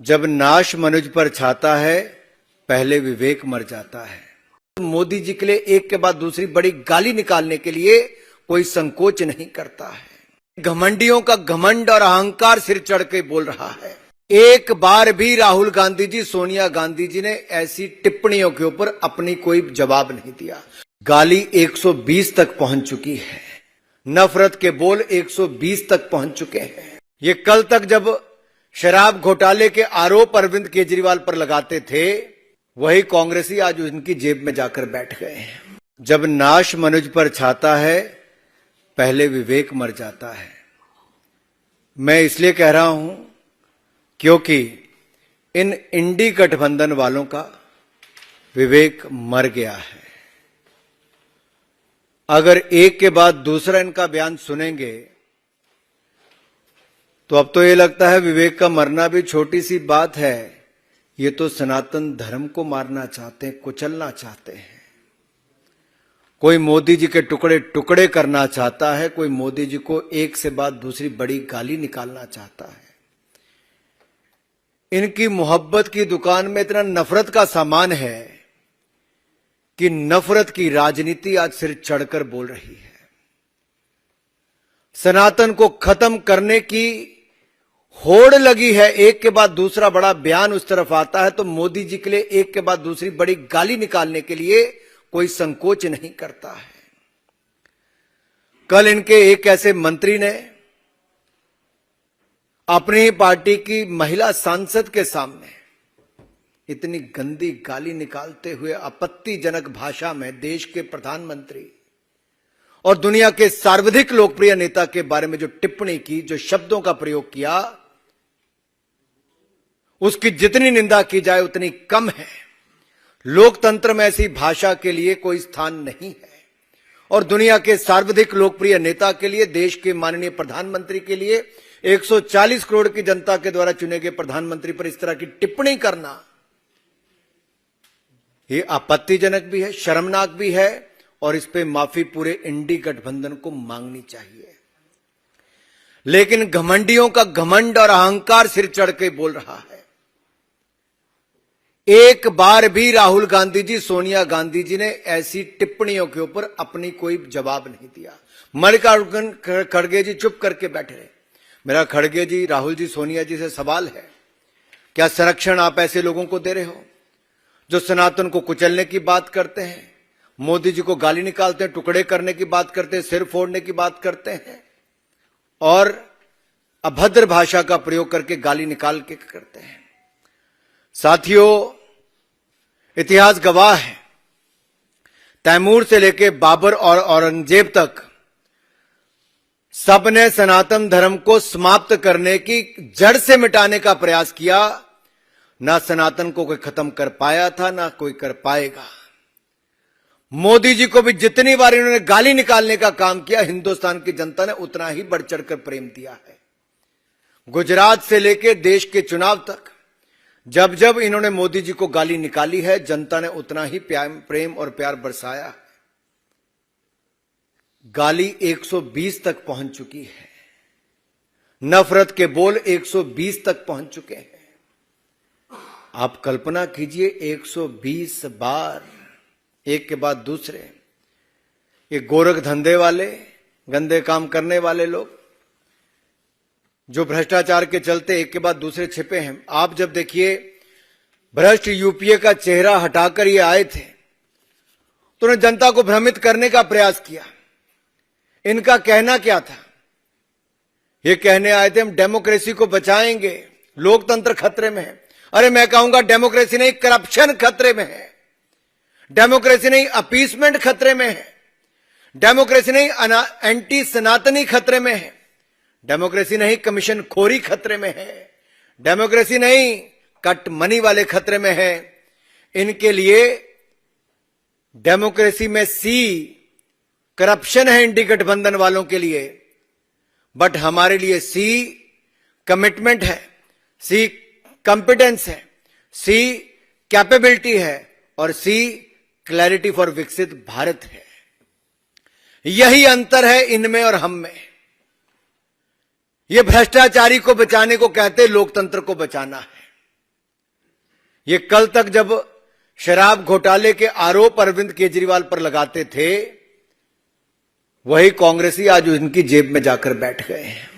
जब नाश मनुज पर छाता है, पहले विवेक मर जाता है। मोदी जी के लिए एक के बाद दूसरी बड़ी गाली निकालने के लिए कोई संकोच नहीं करता है। घमंडियों का घमंड और अहंकार सिर चढ़ के बोल रहा है। एक बार भी राहुल गांधी जी, सोनिया गांधी जी ने ऐसी टिप्पणियों के ऊपर अपनी कोई जवाब नहीं दिया। गाली 120 तक पहुंच चुकी है। नफरत के बोल 120 तक पहुंच चुके हैं। ये कल तक जब शराब घोटाले के आरोप अरविंद केजरीवाल पर लगाते थे, वही कांग्रेसी आज उनकी जेब में जाकर बैठ गए हैं। जब नाश मनुज पर छाता है, पहले विवेक मर जाता है। मैं इसलिए कह रहा हूं क्योंकि इन इंडी गठबंधन वालों का विवेक मर गया है। अगर एक के बाद दूसरा इनका बयान सुनेंगे तो अब तो ये लगता है विवेक का मरना भी छोटी सी बात है। ये तो सनातन धर्म को मारना चाहते हैं, कुचलना चाहते हैं। कोई मोदी जी के टुकड़े टुकड़े करना चाहता है, कोई मोदी जी को एक से बाद दूसरी बड़ी गाली निकालना चाहता है। इनकी मोहब्बत की दुकान में इतना नफरत का सामान है कि नफरत की राजनीति आज सिर चढ़कर बोल रही है। सनातन को खत्म करने की होड़ लगी है। एक के बाद दूसरा बड़ा बयान उस तरफ आता है तो मोदी जी के लिए एक के बाद दूसरी बड़ी गाली निकालने के लिए कोई संकोच नहीं करता है। कल इनके एक ऐसे मंत्री ने अपनी पार्टी की महिला सांसद के सामने इतनी गंदी गाली निकालते हुए आपत्तिजनक भाषा में देश के प्रधानमंत्री और दुनिया के सर्वाधिक लोकप्रिय नेता के बारे में जो टिप्पणी की, जो शब्दों का प्रयोग किया, उसकी जितनी निंदा की जाए उतनी कम है। लोकतंत्र में ऐसी भाषा के लिए कोई स्थान नहीं है। और दुनिया के सर्वाधिक लोकप्रिय नेता के लिए, देश के माननीय प्रधानमंत्री के लिए, 140 करोड़ की जनता के द्वारा चुने गए प्रधानमंत्री पर इस तरह की टिप्पणी करना, यह आपत्तिजनक भी है, शर्मनाक भी है और इस पे माफी पूरे इंडी गठबंधन को मांगनी चाहिए। लेकिन घमंडियों का घमंड और अहंकार सिर चढ़ के बोल रहा है। एक बार भी राहुल गांधी जी, सोनिया गांधी जी ने ऐसी टिप्पणियों के ऊपर अपनी कोई जवाब नहीं दिया। मल्लिकार्जुन खड़गे जी चुप करके बैठे रहे। मेरा खड़गे जी, राहुल जी, सोनिया जी से सवाल है, क्या संरक्षण आप ऐसे लोगों को दे रहे हो जो सनातन को कुचलने की बात करते हैं, मोदी जी को गाली निकालते हैं, टुकड़े करने की बात करते हैं, सिर फोड़ने की बात करते हैं और अभद्र भाषा का प्रयोग करके गाली निकाल के करते हैं। साथियों, इतिहास गवाह है, तैमूर से लेकर बाबर और औरंगजेब तक सबने सनातन धर्म को समाप्त करने की, जड़ से मिटाने का प्रयास किया। ना सनातन को कोई खत्म कर पाया था, ना कोई कर पाएगा। मोदी जी को भी जितनी बार इन्होंने गाली निकालने का काम किया, हिंदुस्तान की जनता ने उतना ही बढ़ चढ़कर प्रेम दिया है। गुजरात से लेकर देश के चुनाव तक जब जब इन्होंने मोदी जी को गाली निकाली है, जनता ने उतना ही प्रेम और प्यार बरसाया है। गाली 120 तक पहुंच चुकी है। नफरत के बोल 120 तक पहुंच चुके हैं। आप कल्पना कीजिए, 120 बार एक के बाद दूसरे ये गोरख धंधे वाले, गंदे काम करने वाले लोग जो भ्रष्टाचार के चलते एक के बाद दूसरे छिपे हैं। आप जब देखिए, भ्रष्ट यूपीए का चेहरा हटाकर ये आए थे तो उन्होंने जनता को भ्रमित करने का प्रयास किया। इनका कहना क्या था? ये कहने आए थे हम डेमोक्रेसी को बचाएंगे, लोकतंत्र खतरे में है। अरे मैं कहूंगा, डेमोक्रेसी नहीं, करप्शन खतरे में है। डेमोक्रेसी नहीं, अपीसमेंट खतरे में है। डेमोक्रेसी नहीं, एंटी सनातनी खतरे में है। डेमोक्रेसी नहीं, कमीशन खोरी खतरे में है। डेमोक्रेसी नहीं, कट मनी वाले खतरे में है। इनके लिए डेमोक्रेसी में सी करप्शन है, इंडी गठबंधन वालों के लिए, बट हमारे लिए सी कमिटमेंट है, सी कॉम्पिटेंस है, सी कैपेबिलिटी है और सी क्लैरिटी फॉर विकसित भारत है। यही अंतर है इनमें और हम में। ये भ्रष्टाचारी को बचाने को कहते, लोकतंत्र को बचाना है। ये कल तक जब शराब घोटाले के आरोप अरविंद केजरीवाल पर लगाते थे, वही कांग्रेसी आज उनकी जेब में जाकर बैठ गए हैं।